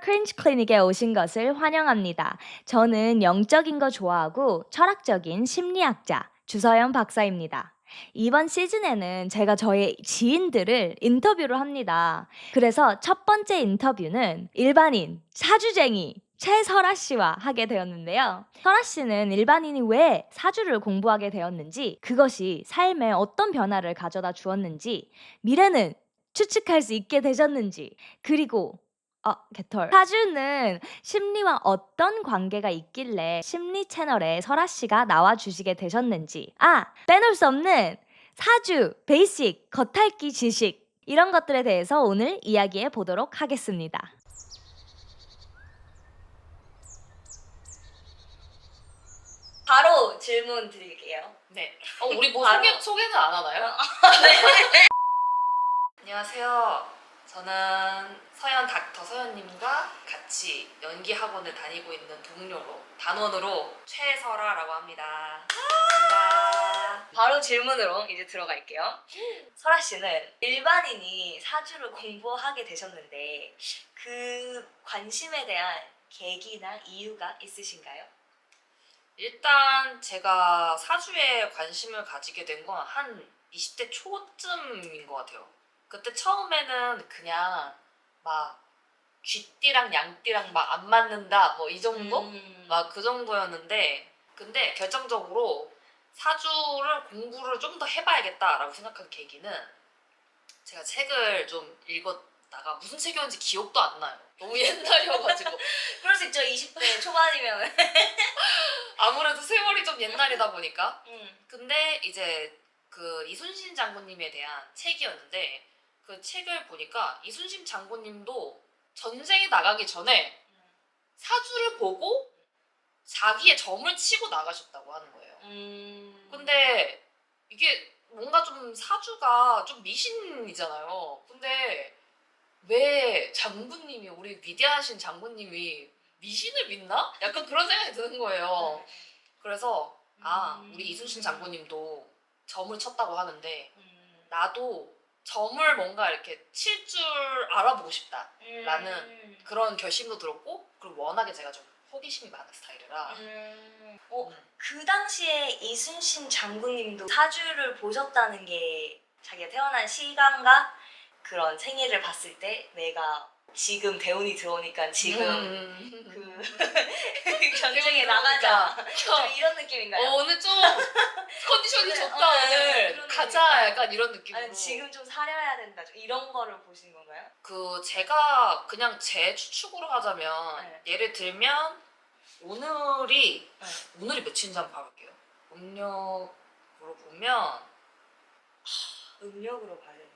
크린지 클리닉에 오신 것을 환영합니다. 저는 영적인 거 좋아하고 철학적인 심리학자 주서연 박사입니다. 이번 시즌에는 제가 저의 지인들을 인터뷰를 합니다. 그래서 첫 번째 인터뷰는 일반인, 사주쟁이, 최설아 씨와 하게 되었는데요. 설아 씨는 일반인이 왜 사주를 공부하게 되었는지, 그것이 삶에 어떤 변화를 가져다 주었는지, 미래는 추측할 수 있게 되셨는지, 그리고 개털. 사주는 심리와 어떤 관계가 있길래 심리 채널에 설아 씨가 나와 주시게 되셨는지. 빼놓을 수 없는 사주, 베이직, 겉핥기 지식. 이런 것들에 대해서 오늘 이야기해 보도록 하겠습니다. 바로 질문 드릴게요. 네. 우리 뭐 바로- 소개는 안 하나요? 네. 안녕하세요. 저는 서연 닥터 서연님과 같이 연기 학원을 다니고 있는 동료로 단원으로 최설아라고 합니다. 반갑습니다. 바로 질문으로 이제 들어갈게요. 설아 씨는 일반인이 사주를 공부하게 되셨는데 그 관심에 대한 계기나 이유가 있으신가요? 일단 제가 사주에 관심을 가지게 된 건 한 20대 초쯤인 것 같아요. 그때 처음에는 그냥 막 쥐띠랑 양띠랑 막 안 맞는다 뭐 이 정도? 막 그 정도였는데 근데 결정적으로 사주를 공부를 좀 더 해봐야겠다라고 생각한 계기는 제가 책을 좀 읽었다가 무슨 책이었는지 기억도 안 나요. 너무 옛날이어가지고 그럴 수 있죠. 20대 초반이면. 아무래도 세월이 좀 옛날이다 보니까 근데 이제 그 이순신 장군님에 대한 책이었는데 그 책을 보니까 이순신 장군님도 전쟁에 나가기 전에 사주를 보고 자기의 점을 치고 나가셨다고 하는 거예요. 근데 이게 뭔가 좀 사주가 좀 미신이잖아요. 근데 왜 장군님이 우리 위대하신 장군님이 미신을 믿나? 약간 그런 생각이 드는 거예요. 그래서 우리 이순신 장군님도 점을 쳤다고 하는데 나도 점을 뭔가 이렇게 칠 줄 알아보고 싶다라는 그런 결심도 들었고 그리고 워낙에 제가 좀 호기심이 많은 스타일이라 그 당시에 이순신 장군님도 사주를 보셨다는 게 자기가 태어난 시간과 그런 생일을 봤을 때 내가 지금 대운이 들어오니까 지금 그 전쟁에 나가자 좀 이런 느낌인가요? 오늘 좀 컨디션이 좋다 오늘 그런 가자 느낌인가요? 약간 이런 느낌으로 아니 지금 좀 사려야 된다 좀 이런 거를 보신 건가요? 그 제가 그냥 제 추측으로 하자면 네. 예를 들면 오늘이 며칠인지 한번 봐볼게요. 음력으로 보면 음력으로 봐야 됩니다.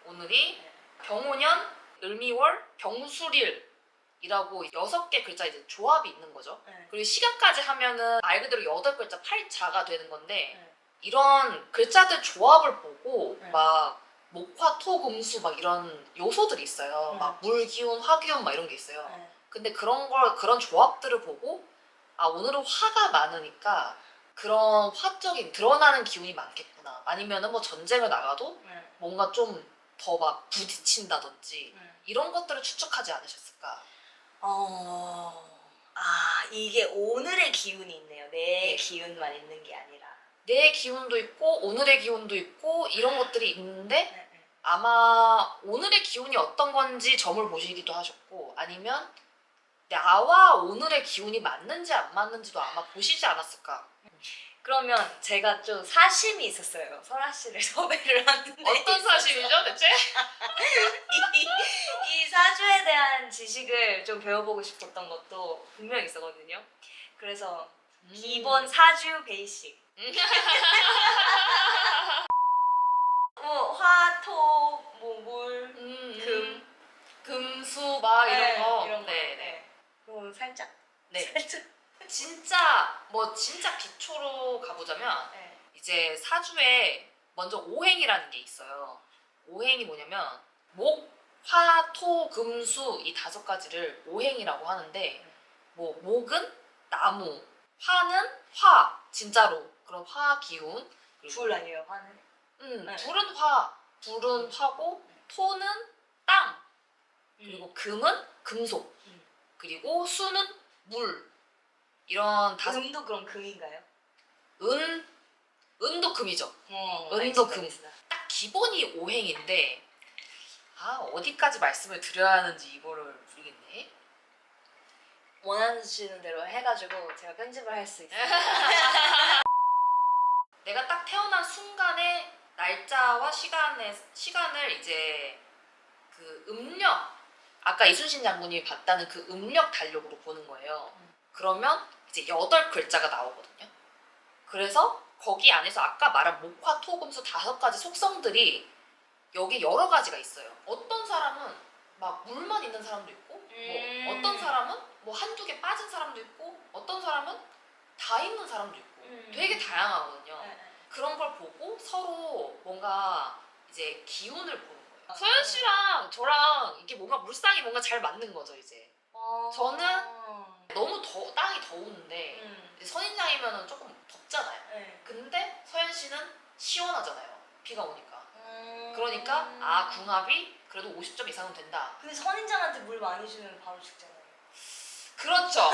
오늘이 병오년 을미월 병술일이라고 6개 글자 이제 조합이 있는 거죠. 그리고 시간까지 하면은 말 그대로 8글자 8자가 되는 건데 이런 글자들 조합을 보고 막 목화 토 금수 막 이런 요소들이 있어요. 막 물 기운 화 기운 막 이런 게 있어요. 근데 그런 조합들을 보고 오늘은 화가 많으니까 그런 화적인 드러나는 기운이 많겠구나. 아니면은 뭐 전쟁을 나가도 뭔가 좀 더 막 부딪힌다든지 이런 것들을 추측하지 않으셨을까? 이게 오늘의 기운이 있네요. 내 네. 기운만 있는 게 아니라. 내 기운도 있고 오늘의 기운도 있고 이런 것들이 있는데 아마 오늘의 기운이 어떤 건지 점을 보시기도 하셨고 아니면 나와 오늘의 기운이 맞는지 안 맞는지도 아마 보시지 않았을까? 그러면 제가 좀 사심이 있었어요. 설아 씨를 섭외를 하는데 어떤 사심이죠 대체? 이 사주에 대한 지식을 좀 배워보고 싶었던 것도 분명히 있었거든요. 그래서 기본 사주 베이직. 화, 토, 물, 금수 막 이런 거. 이런 거. 네. 그럼 살짝. 네. 살짝. 진짜 기초로 가보자면 이제 사주에 먼저 오행이라는 게 있어요. 오행이 뭐냐면 목, 화, 토, 금, 수 이 5가지를 오행이라고 하는데 뭐 목은 나무, 화는 화 진짜로 그런 화 기운 불 아니에요, 화는? 불은 화, 불은 화고 토는 땅 그리고 금은 금속, 음. 그리고 수는 물. 이런 다섯. 음도 그럼 금인가요? 은도 금이죠. 은도 알겠습니다, 금. 알겠습니다. 딱 기본이 오행인데 어디까지 말씀을 드려야 하는지 이거를 모르겠네. 원하시는 대로 해가지고 제가 편집을 할 수 있어요. 내가 딱 태어난 순간에 날짜와 시간을 이제 그 음력, 아까 이순신 장군님이 봤다는 그 음력 달력으로 보는 거예요. 그러면 이제 8글자가 나오거든요. 그래서 거기 안에서 아까 말한 목화, 토, 금수 5가지 속성들이 여기 여러 가지가 있어요. 어떤 사람은 막 물만 있는 사람도 있고, 뭐 어떤 사람은 뭐 한두 개 빠진 사람도 있고, 어떤 사람은 다 있는 사람도 있고, 되게 다양하거든요. 그런 걸 보고 서로 뭔가 이제 기운을 보는 거예요. 서현 씨랑 저랑 이게 뭔가 물상이 뭔가 잘 맞는 거죠, 이제. 저는 너무 땅이 더우는데 이제 선인장이면 조금 덥잖아요. 근데 서현 씨는 시원하잖아요. 비가 오니까. 그러니까 궁합이 그래도 50점 이상은 된다. 근데 선인장한테 물 많이 주면 바로 죽잖아요. 그렇죠.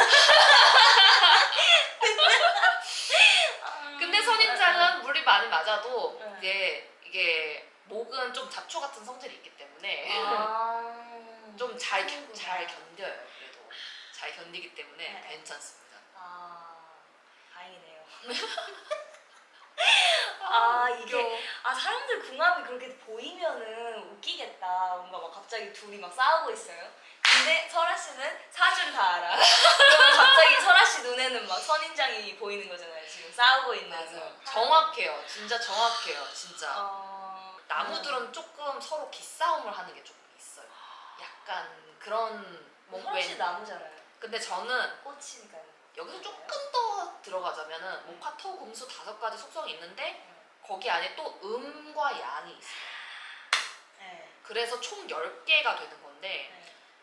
근데 선인장은 물이 많이 맞아도 이게 목은 좀 잡초 같은 성질이 있기 때문에 좀 잘 견뎌요. 그래도 잘 견디기 때문에 괜찮습니다. 다행이네요. 이게 사람들 궁합이 그렇게 보이면은 웃기겠다. 뭔가 막 갑자기 둘이 막 싸우고 있어요. 근데 설아 씨는 사줄 다 알아. 그러면 갑자기 설아 씨 눈에는 막 선인장이 보이는 거잖아요. 지금 싸우고 있는. 맞아요. 정확해요. 진짜 정확해요. 진짜. 나무들은 조금 서로 기싸움을 하는 게 조금 있어요. 약간 그런 설아 씨 나무잖아요. 근데 저는 꽃이니까요. 여기서 조금 더 들어가자면은 목화, 토, 금수 5가지 속성이 있는데 거기 안에 또 음과 양이 있어요. 그래서 총 10개가 되는 건데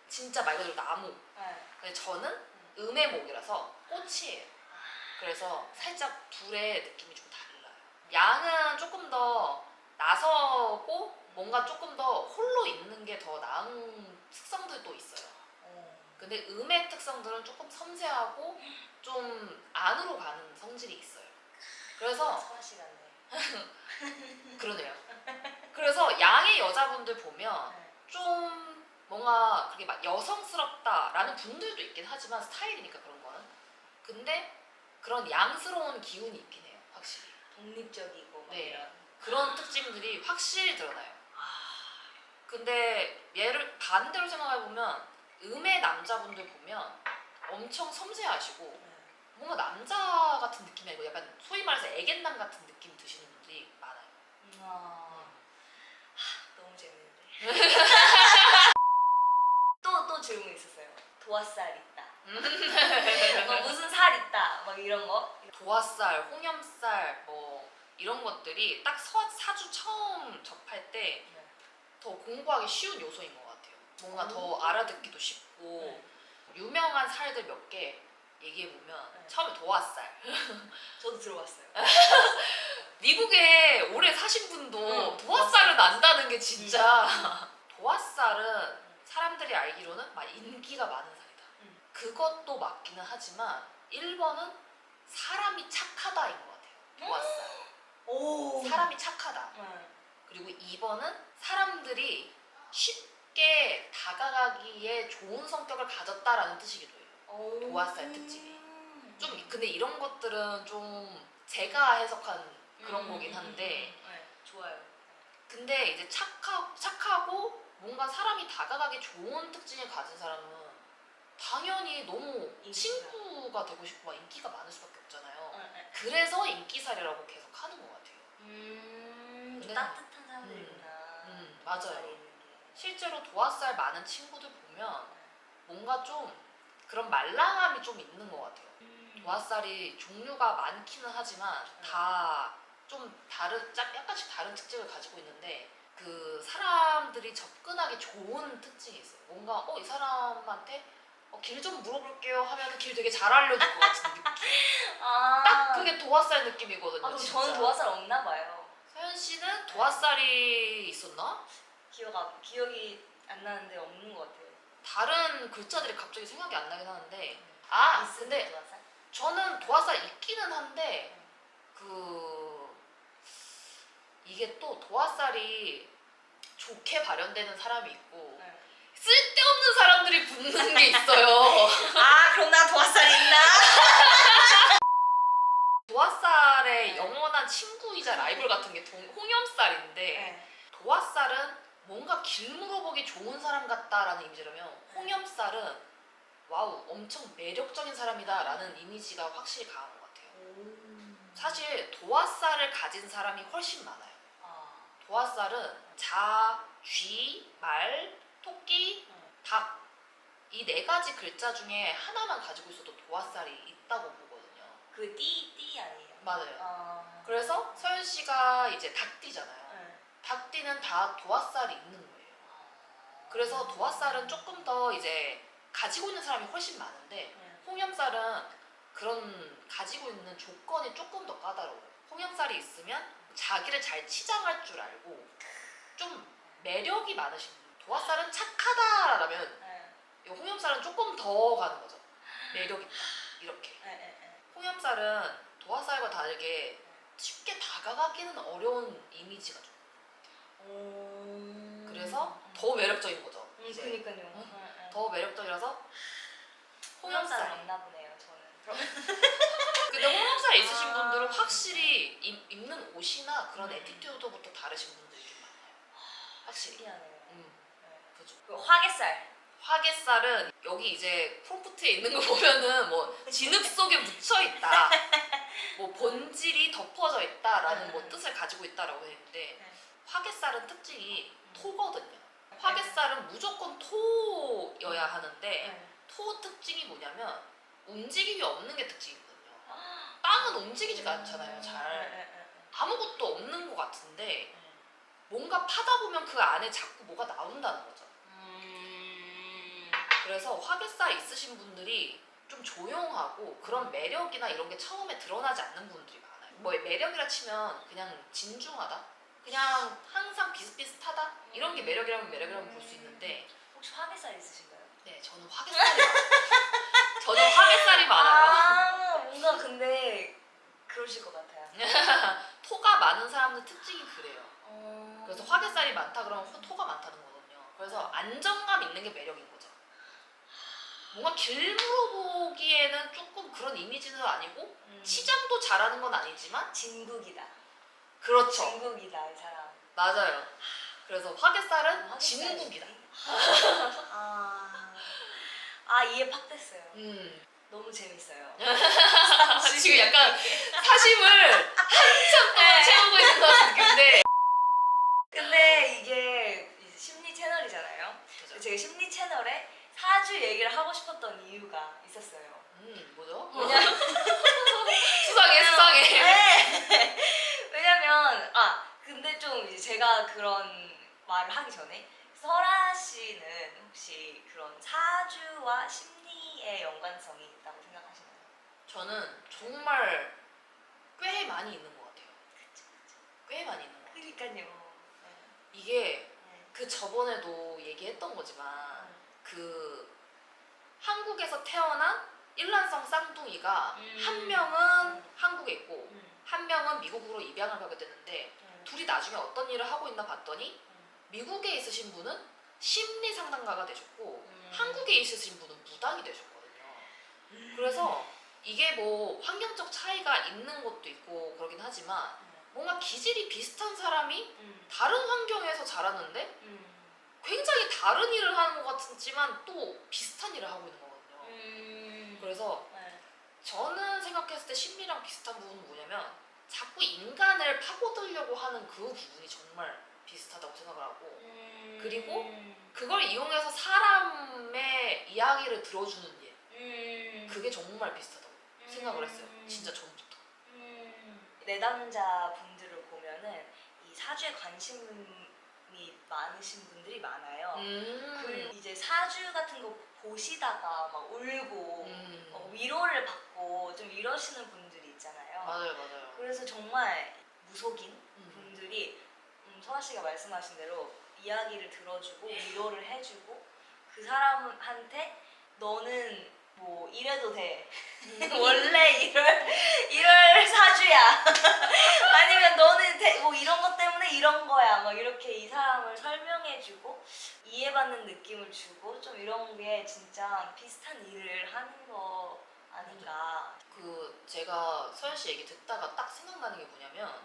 진짜 말 그대로 나무. 근데 저는 음의 목이라서 꽃이에요. 그래서 살짝 둘의 느낌이 좀 달라요. 양은 조금 더 나서고 뭔가 조금 더 홀로 있는 게 더 나은 특성들도 있어요. 근데 음의 특성들은 조금 섬세하고 좀 안으로 가는 성질이 있어요. 그래서 설아 씨 같네. 그러네요. 그래서 양의 여자분들 보면 좀 뭔가 그게 막 여성스럽다라는 분들도 있긴 하지만 스타일이니까 그런 거는. 근데 그런 양스러운 기운이 있긴 해요, 확실히. 독립적이고 막 네. 이런. 그런 특징들이 확실히 드러나요. 근데 얘를 반대로 생각해보면 음의 남자분들 보면 엄청 섬세하시고 뭔가 남자 같은 느낌이 아니고 약간 소위 말해서 애견남 같은 느낌 드시는 분들이 많아요. 너무 재밌는데. 또 질문 있었어요. 도화살 있다. 무슨 살 있다. 막 이런 거. 도화살, 홍염살 뭐 이런 것들이 딱 사주 처음 접할 때 더 공부하기 쉬운 요소인 것 같아요. 뭔가 더 알아듣기도 쉽고 유명한 살들 몇 개 얘기해보면 처음에 도화살. 저도 들어봤어요. 미국에 오래 사신 분도 도화살은 안다는 게 진짜 도화살은 사람들이 알기로는 막 인기가 많은 살이다. 그것도 맞기는 하지만 1번은 사람이 착하다인 것 같아요. 도화살. 사람이 착하다. 그리고 2번은 사람들이 쉽게 다가가기에 좋은 성격을 가졌다라는 뜻이기도 해요. 도화살 특징이. 좀 근데 이런 것들은 좀 제가 해석한 그런 거긴 한데 좋아요. 근데 이제 착하고 뭔가 사람이 다가가기 좋은 특징을 가진 사람은 당연히 너무 친구가 되고 싶고 막 인기가 많을 수밖에 없잖아요. 그래서 인기살이라고 계속 하는 것 같아요. 좀 따뜻한 사람들이구나. 맞아요. 실제로 도화살 많은 친구들 보면 뭔가 좀 그런 말랑함이 좀 있는 것 같아요. 도화살이 종류가 많기는 하지만 다 좀 약간씩 다른 특징을 가지고 있는데 그 사람들이 접근하기 좋은 특징이 있어요. 뭔가 이 사람한테 길 좀 물어볼게요 하면 길 되게 잘 알려줄 것 같은 느낌. 딱 그게 도화살 느낌이거든요. 그럼 진짜. 저는 도화살 없나 봐요. 서현 씨는 도화살이 있었나? 기억이 안 나는데 없는 것 같아요. 다른 글자들이 갑자기 생각이 안 나긴 하는데 근데 도화살? 저는 도화살 있기는 한데 그 이게 또 도화살이 좋게 발현되는 사람이 있고 네. 쓸데없는 사람들이 붙는 게 있어요. 아 그럼 나 도화살 있나? 도화살의 네. 영원한 친구이자 라이벌 같은 게 홍염살인데 네. 도화살은 뭔가 길 물어보기 좋은 사람 같다라는 이미지라면 홍염살은 와우 엄청 매력적인 사람이다라는 이미지가 확실히 강한 것 같아요. 사실 도화살을 가진 사람이 훨씬 많아요. 도화살은 자, 쥐, 말, 토끼, 닭 이 네 가지 글자 중에 하나만 가지고 있어도 도화살이 있다고 보거든요. 그 띠 아니에요? 맞아요. 그래서 서현 씨가 이제 닭띠잖아요. 네. 닭띠는 다 도화살이 있는 거예요. 그래서 도화살은 조금 더 이제 가지고 있는 사람이 훨씬 많은데 홍염살은 그런 가지고 있는 조건이 조금 더 까다로워요. 홍염살이 있으면 자기를 잘 치장할 줄 알고 좀 매력이 많으신 분. 도화살은 착하다라면 이 홍염살은 조금 더 가는 거죠. 매력 있다 이렇게. 홍염살은 도화살과 다르게 쉽게 다가가기는 어려운 이미지가 좀. 그래서 더 매력적인 거죠. 이제. 그니까요. 더 매력적이라서 홍염살 홍염살. 맞나 보네요 저는. 근데 홍염살 있으신 분들은 확실히 입는 옷이나 그런 에티튜드부터 다르신 분들이 좀 많아요. 확실히. 신기하네요. 그죠. 그 화개살. 화개살은 여기 이제 프롬프트에 있는 거 보면은 뭐 진흙 속에 묻혀 있다, 뭐 본질이 덮어져 있다라는 뭐 뜻을 가지고 있다라고 했는데 화개살은 특징이 토거든요. 화개살은 무조건 토여야 하는데 토 특징이 뭐냐면 움직임이 없는 게 특징이거든요. 땅은 움직이지가 않잖아요. 잘 아무것도 없는 것 같은데 뭔가 파다 보면 그 안에 자꾸 뭐가 나온다는 거죠. 그래서 화개살 있으신 분들이 좀 조용하고 그런 매력이나 이런 게 처음에 드러나지 않는 분들이 많아요. 뭐 매력이라 치면 그냥 진중하다? 그냥 항상 비슷비슷하다? 이런 게 매력이라면 볼 수 있는데 혹시 화개살 있으신가요? 네, 저는 화개살이 많아요. 저는 화개살이 많아요. 뭔가 근데 그러실 것 같아요. 토가 많은 사람들 특징이 그래요. 그래서 화개살이 많다 그러면 토가 많다는 거거든요. 그래서 안정감 있는 게 매력인 거죠. 뭔가 길 물어보기에는 조금 그런 이미지는 아니고 치장도 잘하는 건 아니지만 진국이다. 그렇죠. 진국이다 이 사람. 맞아요. 그래서 화개살은 화개살이 진국이다. 이해 팍 됐어요. 너무 재밌어요. 지금 약간 사심을 한참 동안 채우고 있는 것 같은 느낌인데 근데 이게 이제 심리 채널이잖아요. 그죠? 제가 심리 채널에 사주 얘기를 하고 싶었던 이유가 있었어요. 뭐죠? 왜냐면 수상해. 네. 왜냐면 근데 좀 이제 제가 그런 말을 하기 전에 설아 씨는 혹시 그런 사주와 심리의 연관성이 있다고 생각하시나요? 저는 정말 꽤 많이 있는 것 같아요. 꽤 많이 있는 것 같아요. 그러니까요. 이게 그 저번에도 얘기했던 거지만 그 한국에서 태어난 일란성 쌍둥이가 한 명은 한국에 있고 한 명은 미국으로 입양을 가게 됐는데 둘이 나중에 어떤 일을 하고 있나 봤더니 미국에 있으신 분은 심리 상담가가 되셨고 한국에 있으신 분은 무당이 되셨거든요. 그래서 이게 뭐 환경적 차이가 있는 것도 있고 그러긴 하지만 뭔가 기질이 비슷한 사람이 다른 환경에서 자랐는데 굉장히 다른 일을 하는 것 같지만 또 비슷한 일을 하고 있는 거거든요. 그래서 저는 생각했을 때 심리랑 비슷한 부분은 뭐냐면 자꾸 인간을 파고들려고 하는 그 부분이 정말 비슷하다고 생각을 하고 그리고 그걸 이용해서 사람의 이야기를 들어주는 일 그게 정말 비슷하다고 생각을 했어요. 진짜 전부터. 내담자 분들을 보면은 이 사주에 관심이 많으신 분들이 많아요. 그리고 이제 사주 같은 거 보시다가 막 울고 위로를 받고 좀 이러시는 분들이 있잖아요. 맞아요. 그래서 정말 무속인 분들이 소아 씨가 말씀하신 대로 이야기를 들어주고 위로를 해주고 그 사람한테 너는 뭐 이래도 돼. 원래 이럴 사주야. 아니면 너는 뭐 이런 것 때문에 이런 거야. 막 이렇게 이 사람을 설명해주고 이해받는 느낌을 주고 좀 이런 게 진짜 비슷한 일을 하는 거 아닌가. 그 제가 서현 씨 얘기 듣다가 딱 생각나는 게 뭐냐면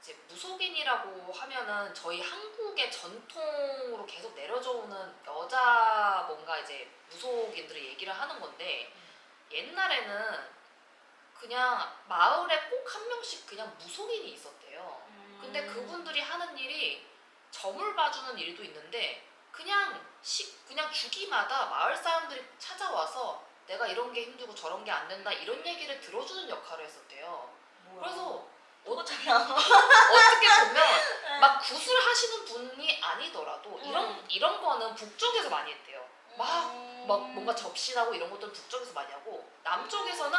이제 무속인이라고 하면은 저희 한국의 전통으로 계속 내려져 오는 여자 뭔가 이제 무속인들의 얘기를 하는 건데 옛날에는 그냥 마을에 꼭 한 명씩 그냥 무속인이 있었대요. 근데 그분들이 하는 일이 점을 봐주는 일도 있는데 그냥 주기마다 마을 사람들이 찾아와서 내가 이런 게 힘들고 저런 게 안 된다 이런 얘기를 들어주는 역할을 했었대요. 뭐야. 그래서 똑같잖아. 어떻게 보면 막 구술하시는 분이 아니더라도 음. 이런 거는 북쪽에서 많이 했대요. 막 뭔가 접신하고 이런 것들은 북쪽에서 많이 하고 남쪽에서는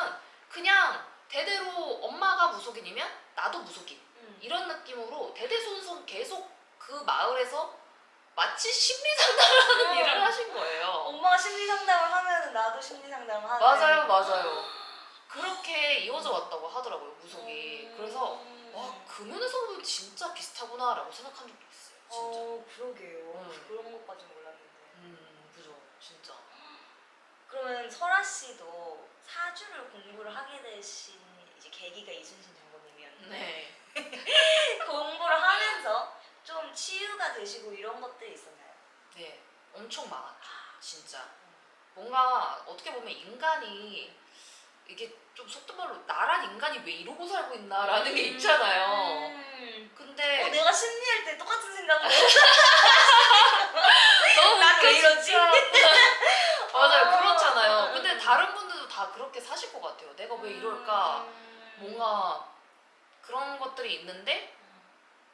그냥 대대로 엄마가 무속인이면 나도 무속인 이런 느낌으로 대대손손 계속 그 마을에서 마치 심리 상담을 하는 일을 하신 거예요. 엄마가 심리 상담을 하면 나도 심리 상담을 하는. 맞아요. 그렇게 이어져 왔다고 하더라고요, 무속이. 그래서 와, 그 면에서 보면 진짜 비슷하구나라고 생각한 적도 있어요. 진짜. 그러게요. 그런 것까지 몰랐는데. 그죠. 진짜. 그러면 설아 씨도 사주를 공부를 하게 되신 이제 계기가 이순신 장군님이었는데 네. 공부를 하면서 좀 치유가 되시고 이런 것들이 있었나요? 네. 엄청 많았죠. 진짜. 뭔가 어떻게 보면 인간이 이게 좀 속된 말로 나란 인간이 왜 이러고 살고 있나라는 게 있잖아요. 근데 내가 심리할 때 똑같은 생각을 너무 난 왜 이러지? 진짜. 맞아요. 그렇잖아요. 근데 다른 분들도 다 그렇게 사실 것 같아요. 내가 왜 이럴까? 뭔가 그런 것들이 있는데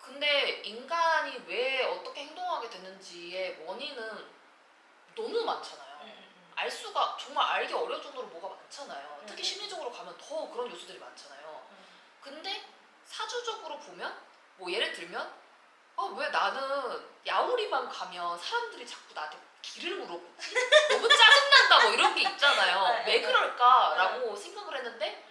근데 인간이 왜 어떻게 행동하게 됐는지의 원인은 너무 많잖아요. 알 수가 정말 알기 어려울 정도로 뭐가 많잖아요. 특히 심리적으로 가면 더 그런 요소들이 많잖아요. 근데 사주적으로 보면 뭐 예를 들면 왜 나는 야오리만 가면 사람들이 자꾸 나한테 길을 물어보지? 너무 짜증난다 뭐 이런 게 있잖아요. 왜 그럴까라고 생각을 했는데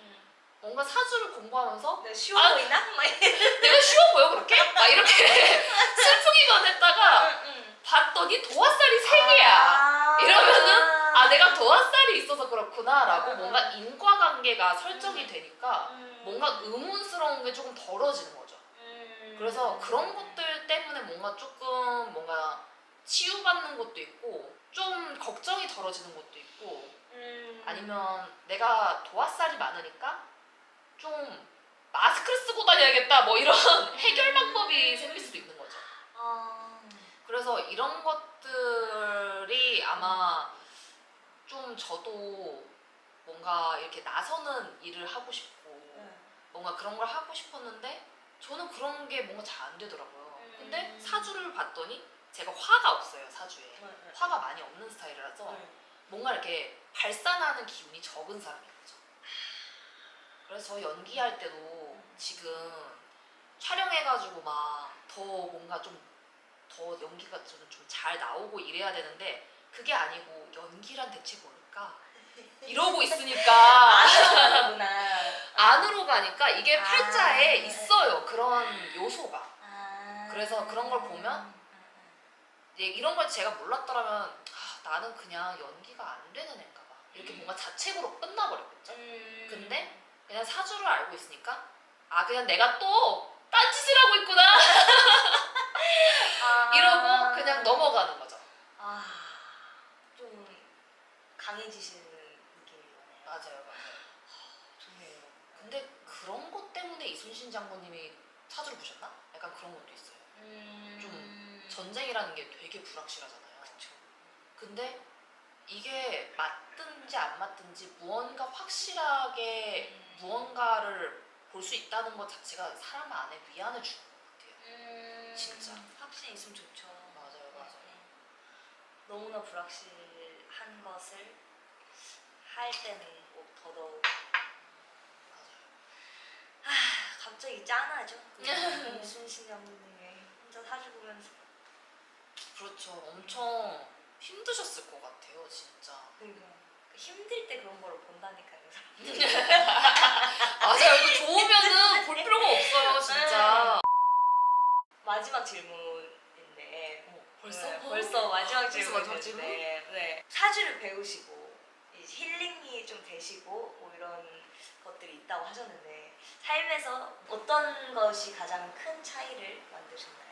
뭔가 사주를 공부하면서 내가 쉬워 보이나? 막 내가 쉬워 보여 그렇게? 막 이렇게 슬프기만 했다가 봤더니 도화살이 3개야. 이러면은 내가 도화살이 있어서 그렇구나라고 뭔가 인과관계가 설정이 되니까 뭔가 의문스러운 게 조금 덜어지는 거죠. 그래서 그런 것들 때문에 뭔가 치유받는 것도 있고 좀 걱정이 덜어지는 것도 있고 아니면 내가 도화살이 많으니까 좀 마스크를 쓰고 다녀야겠다 뭐 이런 해결 방법이 생길 수도 있는 거죠. 그래서 이런 것들이 아마 좀 저도 뭔가 이렇게 나서는 일을 하고 싶고 뭔가 그런 걸 하고 싶었는데 저는 그런 게 뭔가 잘 안 되더라고요. 근데 사주를 봤더니 제가 화가 없어요. 사주에 화가 많이 없는 스타일이라서 뭔가 이렇게 발산하는 기운이 적은 사람인 거죠. 그래서 저 연기할 때도 지금 촬영해가지고 막 더 뭔가 좀 더 연기가 좀 잘 나오고 이래야 되는데 그게 아니고 연기란 대체 뭘까? 이러고 있으니까 안으로 가니까 이게 팔자에 있어요. 그런 요소가. 그래서 그런 걸 보면 이런 걸 제가 몰랐더라면 나는 그냥 연기가 안 되는 애인가 봐. 이렇게 뭔가 자책으로 끝나버렸겠죠. 근데 그냥 사주를 알고 있으니까 그냥 내가 또 딴짓을 하고 있구나 이러고 그냥 넘어가는 거죠. 좀 강해지시는 느낌이네요. 맞아요. 좋네요. 근데 그런 것 때문에 이순신 장군님이 사주를 보셨나? 약간 그런 것도 있어요. 좀 전쟁이라는 게 되게 불확실하잖아요. 그쵸. 근데 이게 맞든지 안 맞든지 무언가 확실하게 무언가를 볼 수 있다는 것 자체가 사람 안에 위안을 주는 것 같아요. 진짜. 확신이 있으면 좋죠. 맞아요. 너무나 불확실한 것을 할 때는 더더욱 갑자기 짠하죠. 이순신 장군님의 혼자 사주 보면서 그렇죠. 엄청 힘드셨을 것 같아요, 진짜. 그러니까 힘들 때 그런 걸 본다니까요. 맞아요. 이거 좋으면은 볼 필요가 없어요, 진짜. 마지막 질문인데 벌써? 네, 벌써 마지막 벌써 마지막 질문인데 네. 사주를 배우시고 이제 힐링이 좀 되시고 뭐 이런 것들이 있다고 하셨는데 삶에서 어떤 것이 가장 큰 차이를 만드셨나요?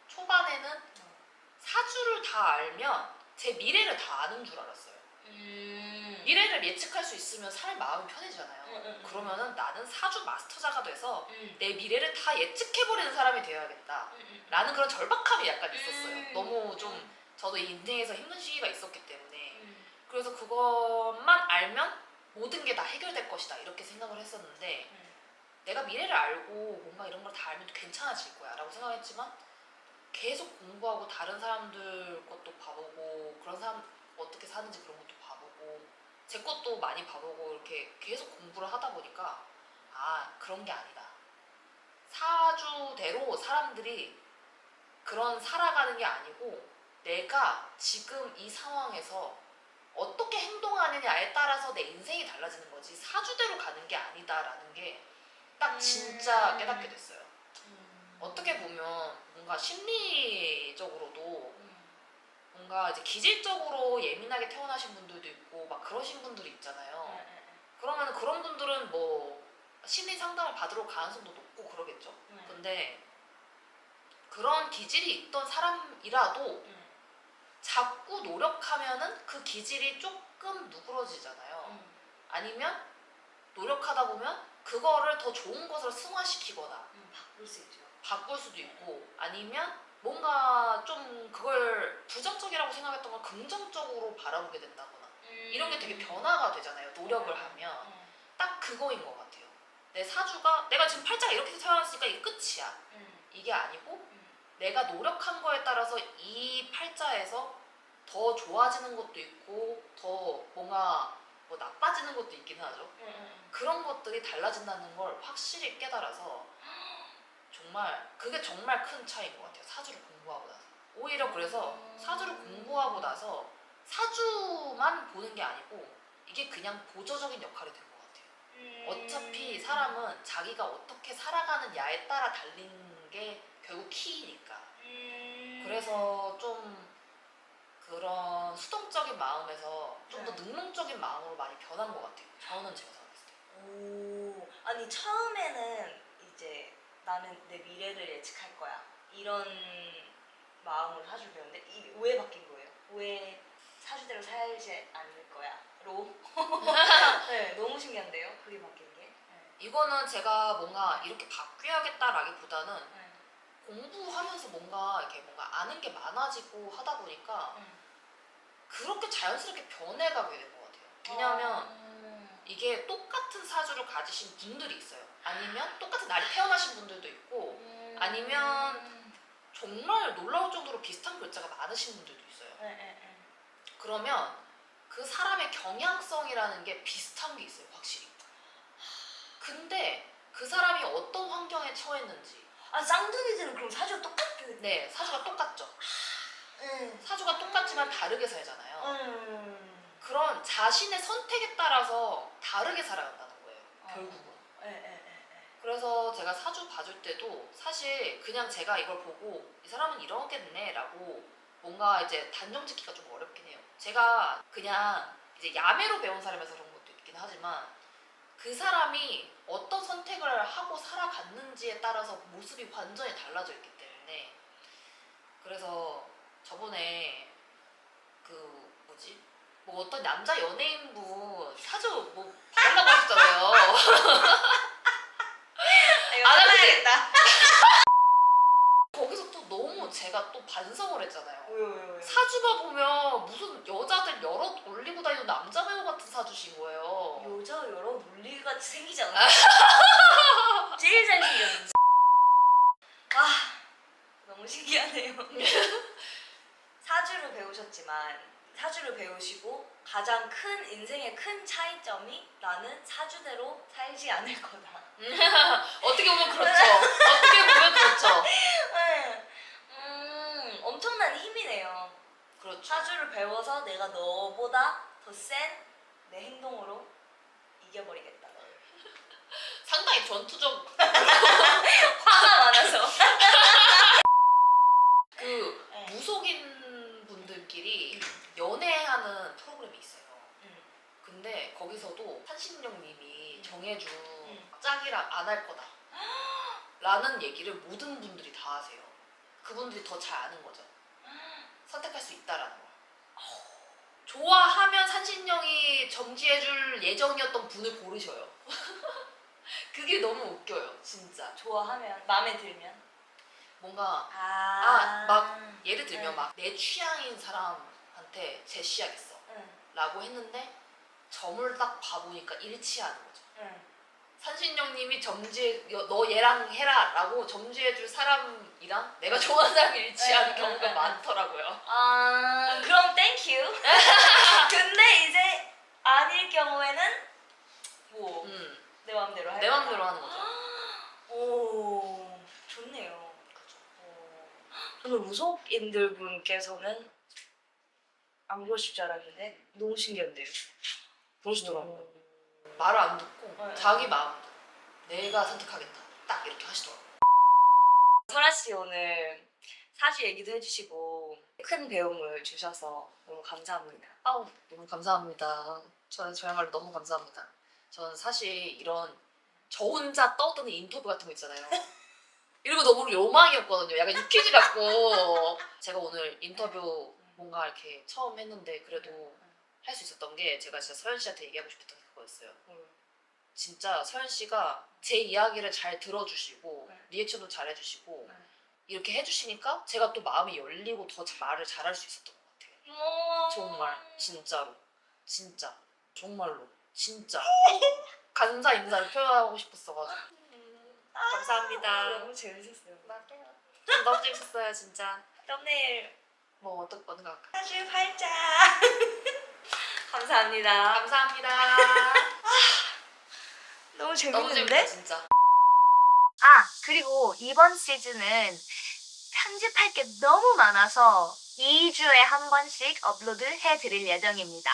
초반에는 사주를 다 알면 제 미래를 다 아는 줄 알았어요. 미래를 예측할 수 있으면 사람 마음이 편해지잖아요. 그러면은 나는 사주 마스터자가 돼서 내 미래를 다 예측해버리는 사람이 되어야겠다 라는 그런 절박함이 약간 있었어요. 너무 좀 저도 이 인생에서 힘든 시기가 있었기 때문에 그래서 그것만 알면 모든 게 다 해결될 것이다 이렇게 생각을 했었는데 내가 미래를 알고 뭔가 이런 걸 다 알면 괜찮아질 거야 라고 생각했지만 계속 공부하고 다른 사람들 것도 봐보고 그런 사람 어떻게 사는지 그런 것도 봐보고 제 것도 많이 봐보고 이렇게 계속 공부를 하다 보니까 아 그런 게 아니다. 사주대로 사람들이 그런 살아가는 게 아니고 내가 지금 이 상황에서 어떻게 행동하느냐에 따라서 내 인생이 달라지는 거지 사주대로 가는 게 아니다라는 게 딱 진짜 깨닫게 됐어요. 어떻게 보면 뭔가 심리적으로도 뭔가 이제 기질적으로 예민하게 태어나신 분들도 있고 막 그러신 분들이 있잖아요. 그러면 그런 분들은 뭐 심리 상담을 받으러 가능성도 높고 그러겠죠. 근데 그런 기질이 있던 사람이라도 자꾸 노력하면은 그 기질이 조금 누그러지잖아요. 아니면 노력하다 보면 그거를 더 좋은 것으로 승화시키거나 바꿀 수 있죠. 바꿀 수도 있고 아니면 뭔가 좀 그걸 부정적이라고 생각했던 걸 긍정적으로 바라보게 된다거나 이런 게 되게 변화가 되잖아요. 노력을 하면 딱 그거인 것 같아요. 내 사주가 내가 지금 팔자가 이렇게 태어났으니까 이게 끝이야. 이게 아니고 내가 노력한 거에 따라서 이 팔자에서 더 좋아지는 것도 있고 더 뭔가 뭐 나빠지는 것도 있긴 하죠. 그런 것들이 달라진다는 걸 확실히 깨달아서 정말 그게 정말 큰 차이인 것 같아요. 사주를 공부하고 나서 오히려 그래서 사주를 공부하고 나서 사주만 보는 게 아니고 이게 그냥 보조적인 역할이 된 것 같아요. 어차피 사람은 자기가 어떻게 살아가느냐에 따라 달리는 게 결국 키이니까. 그래서 좀 그런 수동적인 마음에서 좀 더 능동적인 마음으로 많이 변한 것 같아요. 저는 제가 생각했을 때. 오, 아니 처음에는 이제 나는 내 미래를 예측할 거야 이런 마음으로 사주를 배웠는데 이게 왜 바뀐 거예요? 왜 사주대로 살지 않을 거야?로 네, 너무 신기한데요? 그게 바뀐 게. 이거는 제가 뭔가 이렇게 바뀌어야겠다라기보다는 공부하면서 뭔가 이렇게 뭔가 아는 게 많아지고 하다 보니까 그렇게 자연스럽게 변해가게 된 것 같아요. 왜냐하면 이게 똑같은 사주를 가지신 분들이 있어요. 아니면 똑같은 날이 태어나신 분들도 있고 아니면 정말 놀라울 정도로 비슷한 글자가 많으신 분들도 있어요. 그러면 그 사람의 경향성이라는 게 비슷한 게 있어요, 확실히. 근데 그 사람이 어떤 환경에 처했는지 아 쌍둥이들은 그럼 사주가 똑같은. 네, 사주가 똑같죠. 사주가 똑같지만 다르게 살잖아요. 그런 자신의 선택에 따라서 다르게 살아간다는 거예요, 결국은. 그래서 제가 사주 봐줄 때도 사실 그냥 제가 이걸 보고 이 사람은 이러겠네 라고 뭔가 이제 단정 짓기가 좀 어렵긴 해요. 제가 그냥 이제 야매로 배운 사람에서 그런 것도 있긴 하지만 그 사람이 어떤 선택을 하고 살아갔는지에 따라서 모습이 완전히 달라져 있기 때문에 그래서 저번에 그 뭐지? 뭐 어떤 남자 연예인분 사주 뭐 봐달라고 하셨잖아요. 이거 알아야겠다. 거기서 또 너무 제가 또 반성을 했잖아요. 왜요? 사주가 보면 무슨 여자들 여러 올리고 다니는 남자 배우 같은 사주신 거예요. 여자 여러 물리같이 생기지 않아? 제일 잘생겼는데. 아 너무 신기하네요. 사주를 배우셨지만 사주를 배우시고 가장 큰 인생의 큰 차이점이 나는 사주대로 살지 않을 거다. 어떻게 보면 그렇죠. 어떻게 보면 그렇죠. 엄청난 힘이네요. 그렇죠. 사주를 배워서 내가 너보다 더 센 내 행동으로 이겨버리겠다. 상당히 전투적 화가 많아서. 그 네. 무속인 분들끼리 연애하는 프로그램이 있어요. 근데 거기서도 한신령님이 정해준 짝이랑 안 할 거다 라는 얘기를 모든 분들이 다 하세요. 그분들이 더 잘 아는 거죠. 선택할 수 있다라는 거. 좋아하면 산신령이 정지해줄 예정이었던 분을 고르셔요. 그게 너무 웃겨요, 진짜. 좋아하면 마음에 들면. 뭔가 막 예를 들면 응. 막 내 취향인 사람한테 제시하겠어 라고 했는데 점을 딱 봐보니까 일치하는 거죠. 산신령님이 너 얘랑 해라 라고 점지해줄 사람이랑 내가 좋아하는 사람이 일치하는 경우가 많더라고요. 아 그럼 땡큐. 근데 이제 아닐 경우에는 뭐 내 마음대로 할 내 거다. 맘대로 하는 거죠. 오 좋네요. 저는 무속인들 분께서는 안 그러실 줄 알았는데 너무 신기한데요. 그러시더라고요. 말을 안 듣고 네. 자기 마음대로 내가 선택하겠다 딱 이렇게 하시더라고요. 설아 씨 오늘 사주 얘기도 해주시고 큰 배움을 주셔서 너무 감사합니다. 아우 너무 감사합니다. 저야말로 너무 감사합니다. 저는 사실 이런 저 혼자 떠드는 인터뷰 같은 거 있잖아요. 이런 거 너무 로망이었거든요. 약간 유퀴즈 같고 제가 오늘 인터뷰 뭔가 이렇게 처음 했는데 그래도 할 수 있었던 게 제가 진짜 서현 씨한테 얘기하고 싶었던 그거였어요. 진짜 서현 씨가 제 이야기를 잘 들어주시고 리액션도 잘 해주시고 이렇게 해주시니까 제가 또 마음이 열리고 더 말을 잘할 수 있었던 것 같아요. 정말 진짜로 진짜 정말로 진짜 감사 인사를 표현하고 싶었어가지고 감사합니다. 너무 재밌었어요. 너무 재밌었어요 진짜. 썸네일 뭐 어떤 가 사주 팔자. 감사합니다. 감사합니다. 너무 너무 재밌는데? 재밌다 진짜. 그리고 이번 시즌은 편집할 게 너무 많아서 2주에 한 번씩 업로드 해드릴 예정입니다.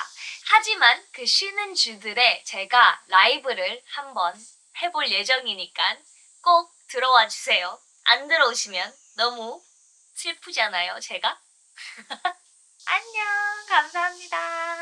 하지만 그 쉬는 주들에 제가 라이브를 한번 해볼 예정이니까 꼭 들어와 주세요. 안 들어오시면 너무 슬프잖아요, 제가? 안녕, 감사합니다.